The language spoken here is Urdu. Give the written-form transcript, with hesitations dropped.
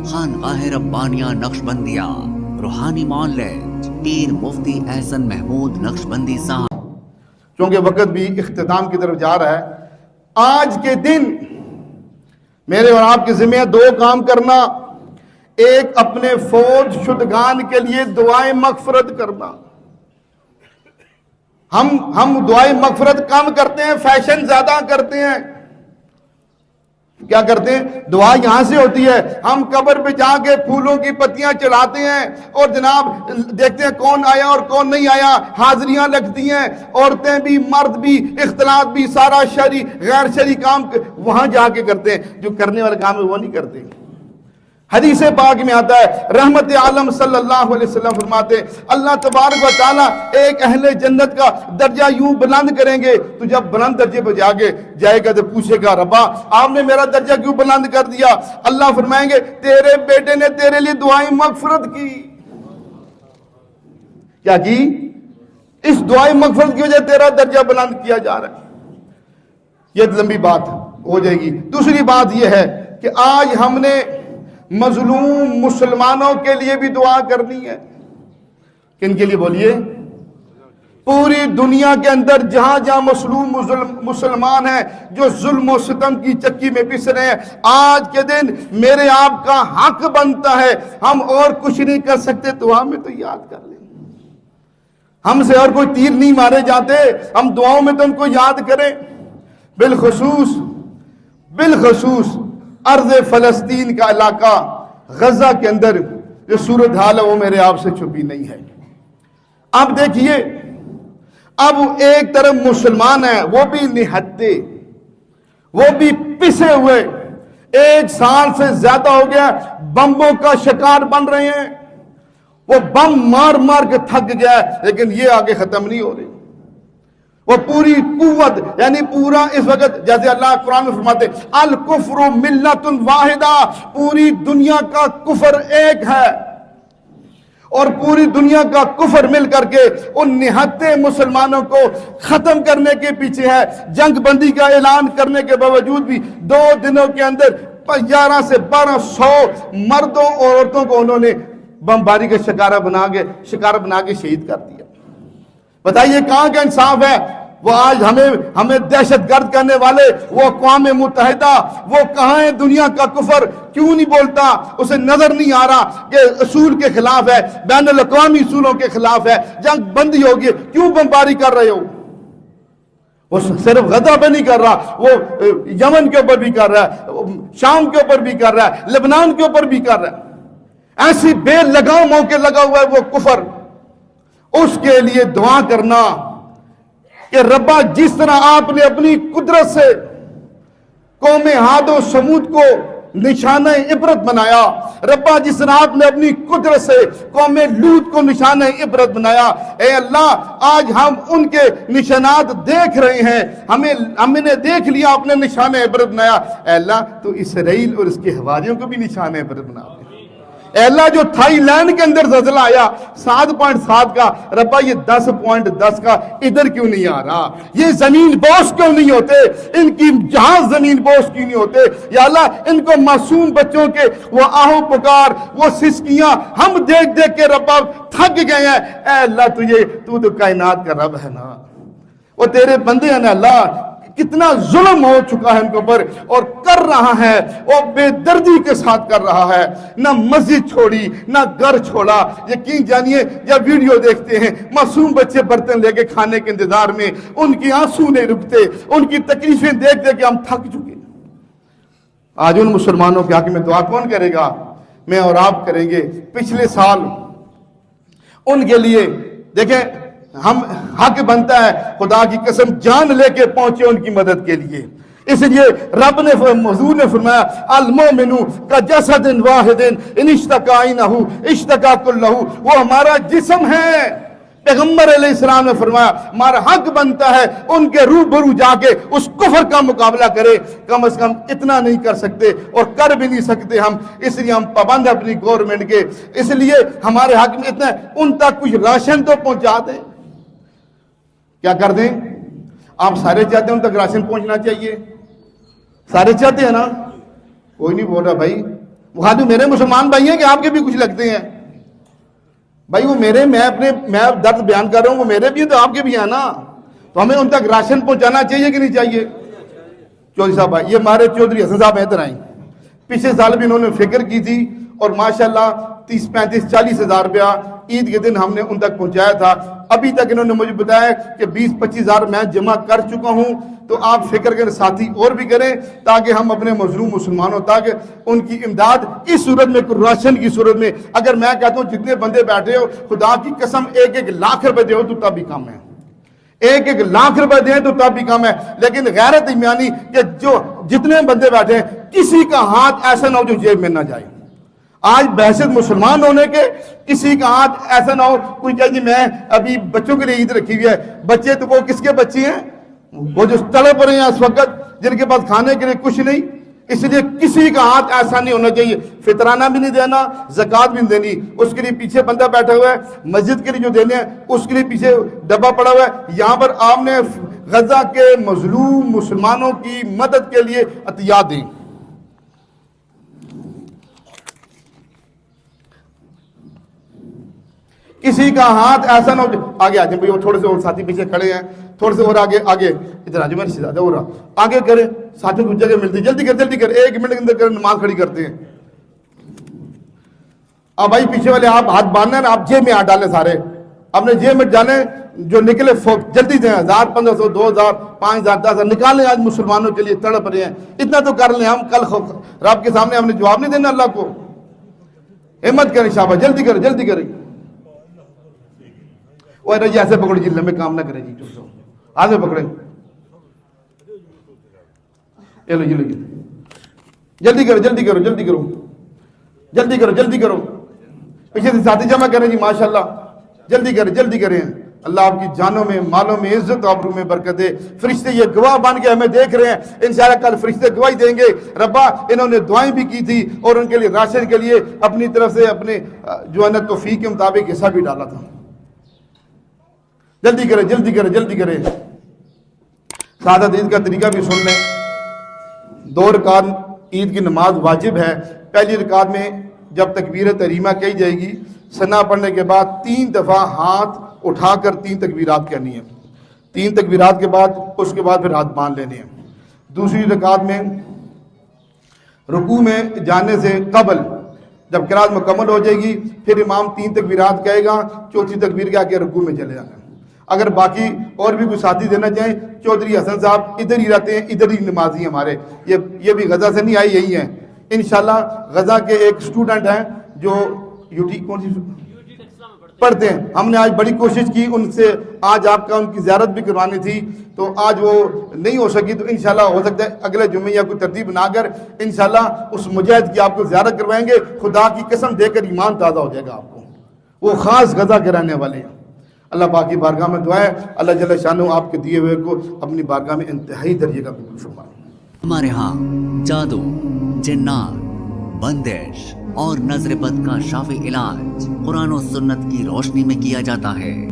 خانقاہ ربانیہ نقشبندیہ روحانی مولد پیر مفتی احسن محمود نقشبندی صاحب۔ چونکہ وقت بھی اختتام کی طرف جا رہا ہے، آج کے دن میرے اور آپ کے ذمہ دو کام کرنا، ایک اپنے فوت شدگان کے لیے دعائیں مغفرت کرنا۔ ہم دعائیں مغفرت کم کرتے ہیں، فیشن زیادہ کرتے ہیں۔ کیا کرتے ہیں؟ دعا یہاں سے ہوتی ہے، ہم قبر پہ جا کے پھولوں کی پتیاں چڑھاتے ہیں اور جناب دیکھتے ہیں کون آیا اور کون نہیں آیا، حاضریاں لگتی ہیں، عورتیں بھی مرد بھی اختلاط بھی سارا شرعی غیر شرعی کام وہاں جا کے کرتے ہیں، جو کرنے والے کام ہے وہ نہیں کرتے۔ حدیث پاک میں آتا ہے، رحمت عالم صلی اللہ علیہ وسلم فرماتے ہیں اللہ تبارک و تعالیٰ ایک اہل جنت کا درجہ یوں بلند کریں گے، تو جب بلند درجے پہ جائے گا تو پوچھے گا ربا آپ نے میرا درجہ کیوں بلند کر دیا؟ اللہ فرمائیں گے تیرے بیٹے نے تیرے لیے دعائیں مغفرت کی۔ کیا کی؟ اس دعائیں مغفرت کی وجہ تیرا درجہ بلند کیا جا رہا ہے۔ یہ لمبی بات ہو جائے گی۔ دوسری بات یہ ہے کہ آج ہم نے مظلوم مسلمانوں کے لیے بھی دعا کرنی ہے۔ کن کے لیے بولیے؟ پوری دنیا کے اندر جہاں جہاں مظلوم مسلمان ہیں جو ظلم و ستم کی چکی میں پس رہے ہیں، آج کے دن میرے آپ کا حق بنتا ہے، ہم اور کچھ نہیں کر سکتے تو ہمیں تو یاد کر لیں۔ ہم سے اور کوئی تیر نہیں مارے جاتے، ہم دعاؤں میں تو ان کو یاد کریں۔ بالخصوص ارض فلسطین کا علاقہ غزہ کے اندر جو صورتحال ہے وہ میرے آپ سے چھپی نہیں ہے۔ اب دیکھیے، اب ایک طرف مسلمان ہیں وہ بھی نہتے، وہ بھی پسے ہوئے، 1 سال سے زیادہ ہو گیا بمبوں کا شکار بن رہے ہیں، وہ بم مار مار کے تھک گیا ہے، لیکن یہ آگے ختم نہیں ہو رہی۔ وہ پوری قوت یعنی پورا اس وقت جیسے اللہ قرآن میں فرماتے الکفر ملت واحدہ، پوری دنیا کا کفر ایک ہے، اور پوری دنیا کا کفر مل کر کے ان نہتے مسلمانوں کو ختم کرنے کے پیچھے ہے۔ جنگ بندی کا اعلان کرنے کے باوجود بھی 2 دنوں کے اندر 11 سے 1200 مردوں اور عورتوں کو انہوں نے بمباری کا شکار بنا کے شہید کر دیا۔ بتائیے کہاں کا انصاف ہے؟ وہ آج ہمیں دہشت گرد کرنے والے وہ اقوام متحدہ، وہ کہاں ہے؟ دنیا کا کفر کیوں نہیں بولتا؟ اسے نظر نہیں آ رہا کہ اصول کے خلاف ہے، بین الاقوامی اصولوں کے خلاف ہے، جنگ بندی ہوگی، کیوں بمباری کر رہے ہو؟ وہ صرف غزہ پہ نہیں کر رہا، وہ یمن کے اوپر بھی کر رہا ہے، شام کے اوپر بھی کر رہا ہے، لبنان کے اوپر بھی کر رہا ہے۔ ایسی بے لگاؤ موقع لگا ہوا ہے وہ کفر، اس کے لیے دعا کرنا کہ ربا جس طرح آپ نے اپنی قدرت سے قوم عاد و سمود کو نشانہ عبرت بنایا، ربا جس طرح آپ نے اپنی قدرت سے قوم لوط کو نشانہ عبرت بنایا، اے اللہ آج ہم ان کے نشانات دیکھ رہے ہیں، ہمیں نے دیکھ لیا، اپنے نشانہ عبرت بنایا، اے اللہ تو اسرائیل اور اس کے حواریوں کو بھی نشانہ عبرت بنا دے۔ اے اللہ جو تھائی لینڈ کے اندر زلزلہ آیا 7.7 کا، ربا یہ 10.10 کا ادھر کیوں نہیں آ رہا؟ یہ زمین بوس کیوں نہیں ہوتے؟ ان کی جہاز زمین بوس کیوں نہیں ہوتے؟ یا اللہ ان کو معصوم بچوں کے وہ آہو پکار، وہ سسکیاں ہم دیکھ دیکھ کے ربا تھک گئے ہیں۔ اے اللہ تو کائنات کا رب ہے نا، وہ تیرے بندے ہیں نا اللہ، کتنا ظلم ہو چکا ہے ان کے اوپر، اور کر رہا ہے وہ بے دردی کے ساتھ کر رہا ہے، نہ مسجد چھوڑی نہ گھر چھوڑا۔ یقین جانیے جب ویڈیو دیکھتے ہیں معصوم بچے برتن لے کے کھانے کے انتظار میں، ان کی آنسو نہیں رکتے، ان کی تکلیفیں دیکھ دیکھ کے ہم تھک چکے۔ آج ان مسلمانوں کے حق میں دعا کون کرے گا؟ میں اور آپ کریں گے۔ پچھلے سال ان کے لیے دیکھیں ہم حق بنتا ہے خدا کی قسم جان لے کے پہنچے ان کی مدد کے لیے۔ اس لیے رب نے حضور نے فرمایا المومن کجسد واحد ان اشتکا عینہ اشتکا کلہ، وہ ہمارا جسم ہے۔ پیغمبر علیہ السلام نے فرمایا ہمارا حق بنتا ہے ان کے روبرو جا کے اس کفر کا مقابلہ کرے، کم از کم اتنا نہیں کر سکتے اور کر بھی نہیں سکتے ہم، اس لیے ہم پابند ہیں اپنی گورنمنٹ کے، اس لیے ہمارے حق میں اتنا ان تک کچھ راشن تو پہنچا دیں۔ کیا کر دیں؟ آپ سارے چاہتے ہیں ان تک راشن پہنچنا چاہیے، سارے چاہتے ہیں نا؟ کوئی نہیں بول رہا بھائی، وہ خالی میرے مسلمان بھائی ہیں کہ آپ کے بھی کچھ لگتے ہیں؟ بھائی وہ میرے میں درد بیان کر رہا ہوں، وہ میرے بھی ہیں تو آپ کے بھی ہیں نا، تو ہمیں ان تک راشن پہنچانا چاہیے کہ نہیں چاہیے؟ چودھری صاحب بھائی، یہ ہمارے چودھری حسن صاحب ادھر آئیں، پچھلے سال بھی انہوں نے فکر کی تھی اور ماشاءاللہ 30 35 40 ہزار روپیہ عید کے دن ہم نے ان تک پہنچایا تھا. ابھی تک انہوں نے مجھے بتایا کہ 20 25 ہزار میں جمع کر چکا ہوں. تو آپ فکر کریں، ساتھی اور بھی کریں تاکہ ہم اپنے مظلوم مسلمانوں تاکہ ان کی امداد اس صورت میں، راشن کی صورت میں. اگر میں کہتا ہوں جتنے بندے بیٹھے ہو خدا کی قسم 1 لاکھ روپے دے ہو تو تب بھی کم ہے، 1 لاکھ روپے دیں تو تب بھی کم ہے. لیکن غیرت ایمانی کہ جو جتنے بندے بیٹھے ہیں کسی کا ہاتھ ایسا نہ ہو جو جیب میں نہ جائے. آج بحثیت مسلمان ہونے کے کسی کا ہاتھ ایسا نہ ہو کوئی کہے جی میں ابھی بچوں کے لیے عید رکھی ہوئی ہے. بچے تو وہ کس کے بچے ہیں؟ وہ جو تڑپ رہے ہیں اس وقت، جن کے پاس کھانے کے لیے کچھ نہیں. اس لیے کسی کا ہاتھ ایسا نہیں ہونا چاہیے. فطرانہ بھی نہیں دینا، زکوٰۃ بھی نہیں دینی. اس کے لیے پیچھے بندہ بیٹھا ہوا ہے، مسجد کے لیے جو دینے ہیں اس کے لیے پیچھے ڈبہ پڑا ہوا ہے. یہاں پر آپ نے غزہ کے مظلوم مسلمانوں کی مدد کے لیے عطیات دیں. کسی کا ہاتھ ایسا نہ ہو. آگے آ جائیں بھائی، تھوڑے سے اور ساتھی پیچھے کھڑے ہیں، تھوڑے سے اور آگے ادھر آ جائیں، میرے زیادہ ہو رہا آگے کریں. ساتھیوں کو جگہ ملتی، جلدی کر 1 منٹ کے اندر کر نماز کھڑی کرتے ہیں. اب بھائی پیچھے والے آپ ہاتھ باندھنا ہے نا، آپ جیب میں ہاتھ ڈالیں، سارے اپنے جیب میں ڈالیں، جو نکلے جلدی دیں. 1000 1500 2000 5000 10,000 نکالیں. آج مسلمانوں کے لیے تڑپ رہے ہیں، اتنا تو کر لیں. ہم کل رب کے سامنے ہم نے جواب نہیں دینا اللہ کو. ہمت کریں شاباش، جلدی کریں. وہ جی ایسے پکڑو جی، لمبے کام نہ کریں جی، آگے پکڑیں. چلو جلدی کرو. پیچھے سے ساتھی جمع کریں جی، ماشاءاللہ جلدی کریں. اللہ آپ کی جانوں میں، مالوں میں، عزت آبرو میں برکت دے. فرشتے یہ گواہ بن کے ہمیں دیکھ رہے ہیں، انشاءاللہ کل فرشتے گواہی دیں گے. ربا انہوں نے دعائیں بھی کی تھی اور ان کے لیے راشن کے لیے اپنی طرف سے اپنے جو ہے نا توفیق کے مطابق حصہ بھی ڈالا تھا. جلدی کریں. سعادت عید کا طریقہ بھی سن لیں. 2 رکعت عید کی نماز واجب ہے. پہلی رکعت میں جب تکبیر تحریمہ کہی جائے گی، ثنا پڑھنے کے بعد 3 دفعہ ہاتھ اٹھا کر 3 تکبیرات کرنی ہیں. 3 تکبیرات کے بعد اس کے بعد پھر ہاتھ باندھ لینے ہیں. دوسری رکعت میں رکوع میں جانے سے قبل جب قرات مکمل ہو جائے گی پھر امام 3 تکبیرات کہے گا، چوتھی تکبیر کے آگے رکوع میں چلے جانا. اگر باقی اور بھی کوئی ساتھی دینا چاہیں، چودھری حسن صاحب ادھر ہی رہتے ہیں، ادھر ہی نمازی ہمارے، یہ بھی غزہ سے نہیں آئی، یہی ہیں انشاءاللہ. غزہ کے ایک سٹوڈنٹ ہیں جو کون سی پڑھتے ہیں. ہم نے آج بڑی کوشش کی ان سے، آج آپ کا ان کی زیارت بھی کروانی تھی تو آج وہ نہیں ہو سکی. تو انشاءاللہ ہو سکتا ہے اگلے جمعے یا کوئی ترتیب بنا کر انشاءاللہ اس مجاہد کی آپ کو زیارت کروائیں گے. خدا کی قسم دے کر ایمان تازہ ہو جائے گا آپ کو. وہ خاص غزہ کے رہنے والے ہیں. اللہ پاک کی بارگاہ میں دعا ہے اللہ جل شانہ آپ کے دیے ہوئے کو اپنی بارگاہ میں انتہائی درجے کا قبول فرمائے. ہمارے ہاں جادو، جنات، بندش اور نظر بد کا شافی علاج قرآن و سنت کی روشنی میں کیا جاتا ہے.